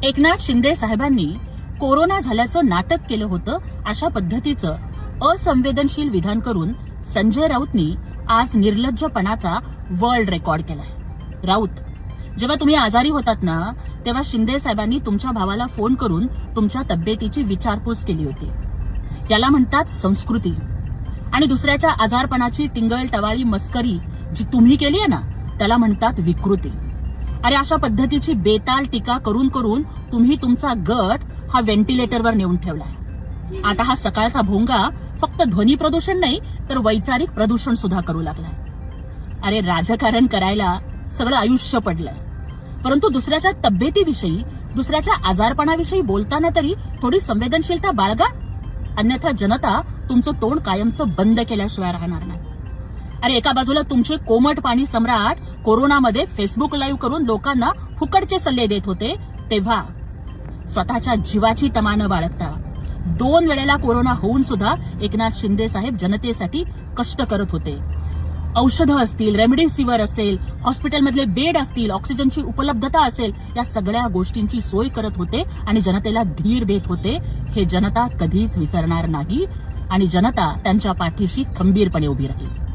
एकनाथ शिंदे साहेबांनी कोरोना झाल्याचं नाटक केलं होतं अशा पद्धतीचं असंवेदनशील विधान करून संजय राऊतनी आज निर्लज्जपणाचा वर्ल्ड रेकॉर्ड केलाय। राऊत, जेव्हा तुम्ही आजारी होतात ना तेव्हा शिंदे साहेबांनी तुमच्या भावाला फोन करून तुमच्या तब्येतीची विचारपूस केली होती। याला म्हणतात संस्कृती। आणि दुसऱ्याच्या आजारपणाची टिंगल टवाळी मस्करी जी तुम्ही केली आहे ना त्याला म्हणतात विकृती। अरे अशा पद्धतीची बेताल टीका करून करून तुम्ही तुमचा गट हा व्हेंटिलेटरवर नेऊन ठेवलाय। आता हा सकाळचा भोंगा फक्त ध्वनी प्रदूषण नाही तर वैचारिक प्रदूषण सुद्धा करू लागलाय। अरे राजकारण करायला सगळं आयुष्य पडलंय, परंतु दुसऱ्याच्या तब्येतीविषयी दुसऱ्याच्या आजारपणाविषयी बोलताना तरी थोडी संवेदनशीलता बाळगा, अन्यथा जनता तुमचं तोंड कायमचं बंद केल्याशिवाय राहणार नाही। अरे एका बाजूला तुमचे कोमट पाणी सम्राट कोरोनामध्ये फेसबुक लाईव्ह करून लोकांना फुकटचे सल्ले देत होते, तेव्हा स्वतःच्या जीवाची तमा न बाळगता 2 वेळेला कोरोना होऊन सुद्धा एकनाथ शिंदे साहेब जनतेसाठी कष्ट करत होते। औषधं असतील, रेमडेसिवीर असेल, हॉस्पिटलमधले बेड असतील, ऑक्सिजनची उपलब्धता असेल, या सगळ्या गोष्टींची सोय करत होते आणि जनतेला धीर देत होते। हे जनता कधीच विसरणार नाही आणि जनता त्यांच्या पाठीशी खंबीरपणे उभी राहील।